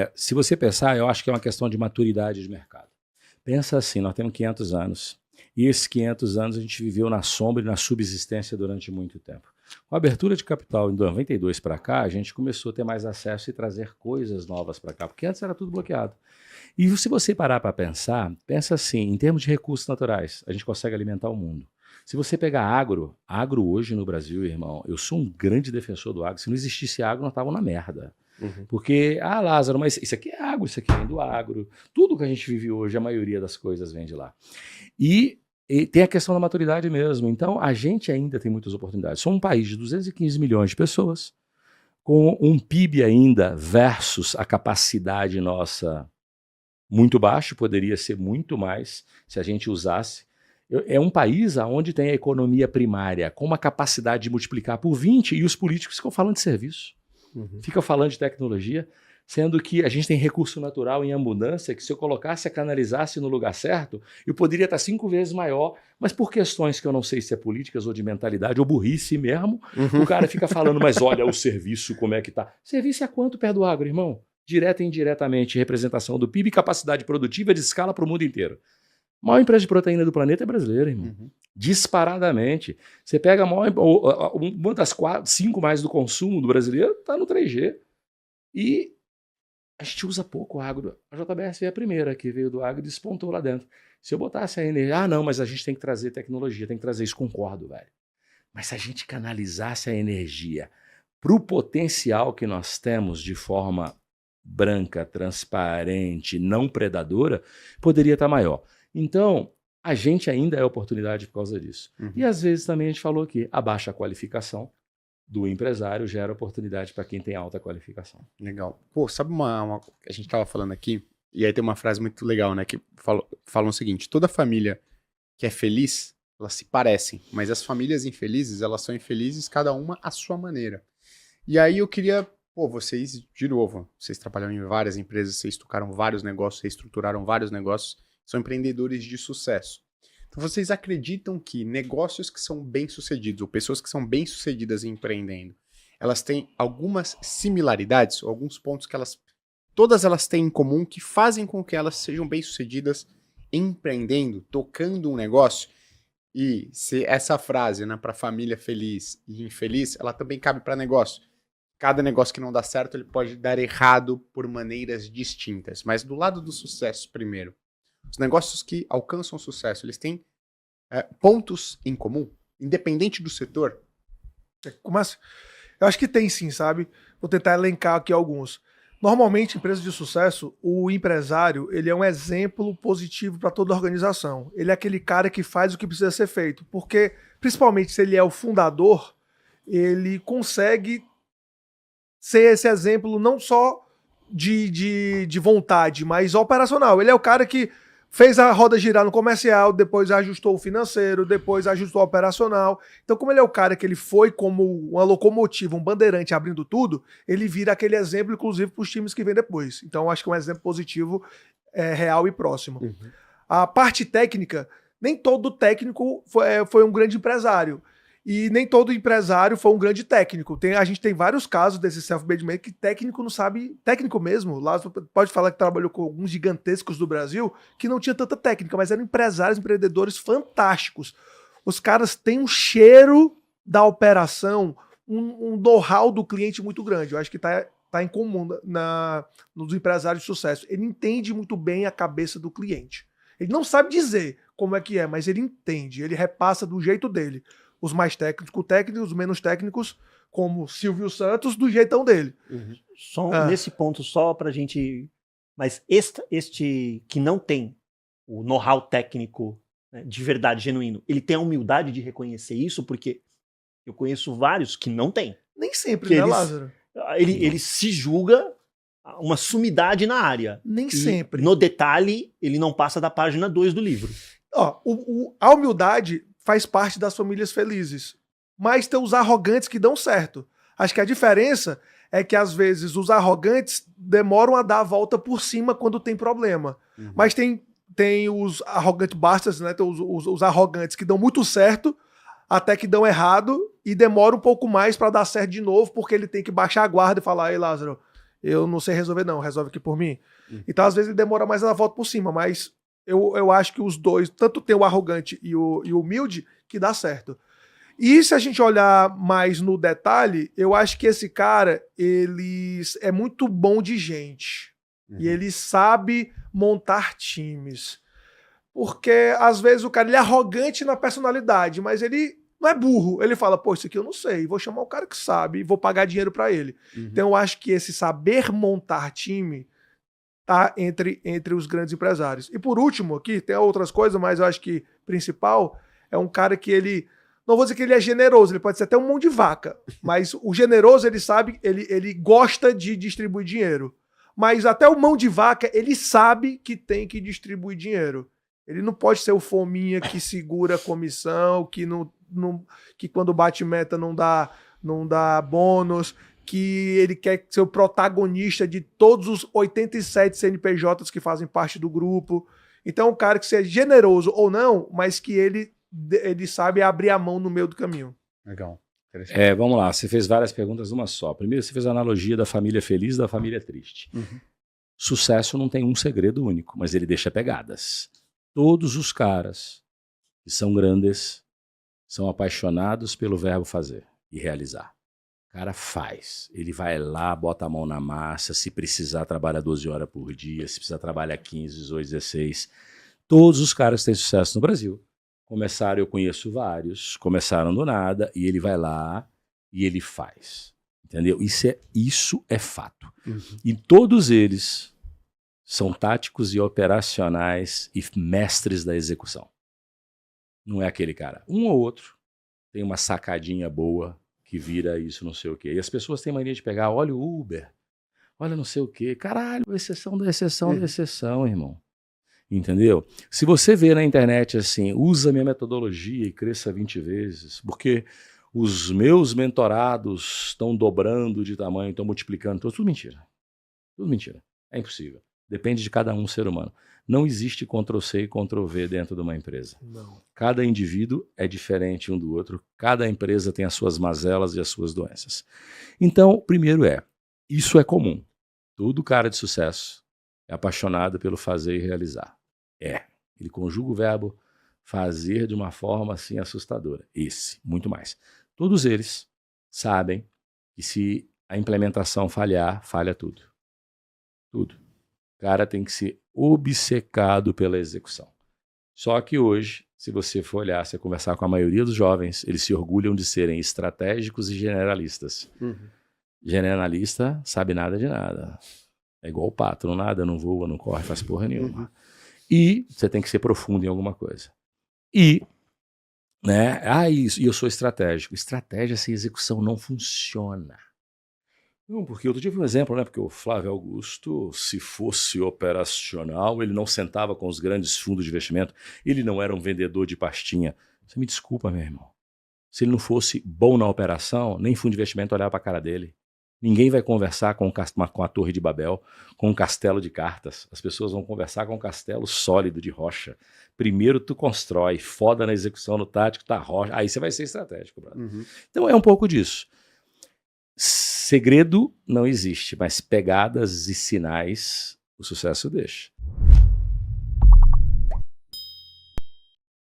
Olha, se você pensar, eu acho que é uma questão de maturidade de mercado. Pensa assim, nós temos 500 anos, e esses 500 anos a gente viveu na sombra e na subsistência durante muito tempo. Com a abertura de capital em 92 para cá, a gente começou a ter mais acesso e trazer coisas novas para cá, porque antes era tudo bloqueado. E se você parar para pensar, pensa assim, em termos de recursos naturais, a gente consegue alimentar o mundo. Se você pegar agro hoje no Brasil, irmão, eu sou um grande defensor do agro. Se não existisse agro, nós estávamos na merda. Porque, Lázaro, mas isso aqui é agro, isso aqui vem do agro. Tudo que a gente vive hoje, a maioria das coisas vem de lá. E tem a questão da maturidade mesmo. Então, a gente ainda tem muitas oportunidades. Somos um país de 215 milhões de pessoas, com um PIB ainda versus a capacidade nossa muito baixo, poderia ser muito mais se a gente usasse. É um país onde tem a economia primária com uma capacidade de multiplicar por 20 e os políticos ficam falando de serviço, ficam falando de tecnologia, sendo que a gente tem recurso natural em abundância que se eu colocasse, canalizasse no lugar certo, eu poderia estar 5 vezes maior, mas por questões que eu não sei se é políticas ou de mentalidade ou burrice mesmo, o cara fica falando, mas olha o serviço, como é que tá. Serviço é quanto perto do agro, irmão? Direta e indiretamente, representação do PIB e capacidade produtiva de escala para o mundo inteiro. A maior empresa de proteína do planeta é brasileira, irmão. Disparadamente. Você pega uma das 5 mais do consumo do brasileiro, está no 3G. E a gente usa pouco agro. A JBS é a primeira que veio do agro e despontou lá dentro. Se eu botasse a energia, não, mas a gente tem que trazer tecnologia, tem que trazer isso, concordo, velho. Mas se a gente canalizasse a energia para o potencial que nós temos de forma branca, transparente, não predadora, poderia estar maior. Então, a gente ainda é oportunidade por causa disso. E às vezes também a gente falou que a baixa qualificação do empresário gera oportunidade para quem tem alta qualificação. Legal. Pô, sabe a gente estava falando aqui, e aí tem uma frase muito legal, né, que falam o seguinte, toda família que é feliz, elas se parecem, mas as famílias infelizes, elas são infelizes cada uma à sua maneira. E aí eu queria, vocês, de novo, vocês trabalham em várias empresas, vocês tocaram vários negócios, vocês estruturaram vários negócios, são empreendedores de sucesso. Então vocês acreditam que negócios que são bem-sucedidos, ou pessoas que são bem-sucedidas empreendendo, elas têm algumas similaridades, ou alguns pontos que todas elas têm em comum, que fazem com que elas sejam bem-sucedidas empreendendo, tocando um negócio? E se essa frase, né, para família feliz e infeliz, ela também cabe para negócio. Cada negócio que não dá certo, ele pode dar errado por maneiras distintas. Mas do lado do sucesso primeiro, os negócios que alcançam sucesso, eles têm pontos em comum, independente do setor? Mas eu acho que tem sim, sabe? Vou tentar elencar aqui alguns. Normalmente, em empresas de sucesso, o empresário, ele é um exemplo positivo para toda a organização. Ele é aquele cara que faz o que precisa ser feito. Porque, principalmente se ele é o fundador, ele consegue ser esse exemplo não só de vontade, mas operacional. Ele é o cara que fez a roda girar no comercial, depois ajustou o financeiro, depois ajustou o operacional. Então, como ele é o cara que ele foi como uma locomotiva, um bandeirante abrindo tudo, ele vira aquele exemplo, inclusive, para os times que vêm depois. Então, eu acho que é um exemplo positivo, real e próximo. A parte técnica, nem todo técnico foi um grande empresário. E nem todo empresário foi um grande técnico. A gente tem vários casos desse self-made man que técnico não sabe, técnico mesmo, lá pode falar que trabalhou com alguns gigantescos do Brasil, que não tinha tanta técnica, mas eram empresários, empreendedores fantásticos. Os caras têm um cheiro da operação, um know-how do cliente muito grande. Eu acho que tá em comum nos empresários de sucesso. Ele entende muito bem a cabeça do cliente. Ele não sabe dizer como é que é, mas ele entende, ele repassa do jeito dele. Os mais técnicos, os menos técnicos, como Silvio Santos, do jeitão dele. Só nesse ponto, só pra gente... Mas este que não tem o know-how técnico, né, de verdade, genuíno, ele tem a humildade de reconhecer isso, porque eu conheço vários que não têm. Nem sempre, né, Lázaro? Ele se julga uma sumidade na área. Nem sempre. No detalhe, ele não passa da página 2 do livro. A humildade faz parte das famílias felizes. Mas tem os arrogantes que dão certo. Acho que a diferença é que, às vezes, os arrogantes demoram a dar a volta por cima quando tem problema. Mas tem os arrogantes bastards, né? Tem os arrogantes que dão muito certo, até que dão errado, e demora um pouco mais para dar certo de novo, porque ele tem que baixar a guarda e falar, ei, Lázaro, eu não sei resolver não, resolve aqui por mim. Então às vezes ele demora mais a dar a volta por cima, mas eu acho que os dois, tanto tem o arrogante e o humilde, que dá certo. E se a gente olhar mais no detalhe, eu acho que esse cara, ele é muito bom de gente. E ele sabe montar times. Porque, às vezes, o cara ele é arrogante na personalidade, mas ele não é burro. Ele fala, pô, isso aqui eu não sei, vou chamar o cara que sabe e vou pagar dinheiro pra ele. Então, eu acho que esse saber montar time tá entre os grandes empresários. E, por último, aqui, tem outras coisas, mas eu acho que principal é um cara que ele... Não vou dizer que ele é generoso, ele pode ser até um mão de vaca, mas o generoso, ele sabe, ele gosta de distribuir dinheiro. Mas até o mão de vaca, ele sabe que tem que distribuir dinheiro. Ele não pode ser o fominha que segura a comissão, que quando bate meta não dá bônus, que ele quer ser o protagonista de todos os 87 CNPJs que fazem parte do grupo. Então, um cara que seja generoso ou não, mas que ele sabe abrir a mão no meio do caminho. Legal. Vamos lá, você fez várias perguntas numa só. Primeiro, você fez a analogia da família feliz e da família triste. Sucesso não tem um segredo único, mas ele deixa pegadas. Todos os caras que são grandes são apaixonados pelo verbo fazer e realizar. O cara faz, ele vai lá, bota a mão na massa, se precisar trabalha 12 horas por dia, se precisar trabalha 15, 18, 16. Todos os caras que têm sucesso no Brasil começaram, eu conheço vários, começaram do nada e ele vai lá e ele faz. Entendeu? Isso é fato. E todos eles são táticos e operacionais e mestres da execução. Não é aquele cara. Um ou outro tem uma sacadinha boa que vira isso não sei o quê. E as pessoas têm mania de pegar, olha o Uber, olha não sei o quê. Caralho, exceção da exceção da exceção, irmão. Entendeu? Se você vê na internet assim, usa minha metodologia e cresça 20 vezes, porque os meus mentorados estão dobrando de tamanho, estão multiplicando, tudo mentira. Tudo mentira. É impossível. Depende de cada um ser humano. Não existe Ctrl+C e Ctrl+V dentro de uma empresa. Não. Cada indivíduo é diferente um do outro. Cada empresa tem as suas mazelas e as suas doenças. Então, primeiro isso é comum. Todo cara de sucesso é apaixonado pelo fazer e realizar. Ele conjuga o verbo fazer de uma forma assim assustadora. Muito mais. Todos eles sabem que se a implementação falhar, falha tudo. Tudo. O cara tem que ser obcecado pela execução. Só que hoje, se você for olhar, você conversar com a maioria dos jovens, eles se orgulham de serem estratégicos e generalistas. Generalista sabe nada de nada. É igual o pato, não nada, não voa, não corre, faz porra nenhuma. E você tem que ser profundo em alguma coisa. E eu sou estratégico. Estratégia sem execução não funciona. Não, porque eu tive um exemplo, né? Porque o Flávio Augusto, se fosse operacional, ele não sentava com os grandes fundos de investimento, ele não era um vendedor de pastinha. Você me desculpa, meu irmão. Se ele não fosse bom na operação, nem fundo de investimento olhava para a cara dele. Ninguém vai conversar com a Torre de Babel, com um castelo de cartas. As pessoas vão conversar com um castelo sólido de rocha. Primeiro tu constrói, foda na execução, no tático, tá rocha. Aí você vai ser estratégico, brother. Então é um pouco disso. Segredo não existe, mas pegadas e sinais o sucesso deixa.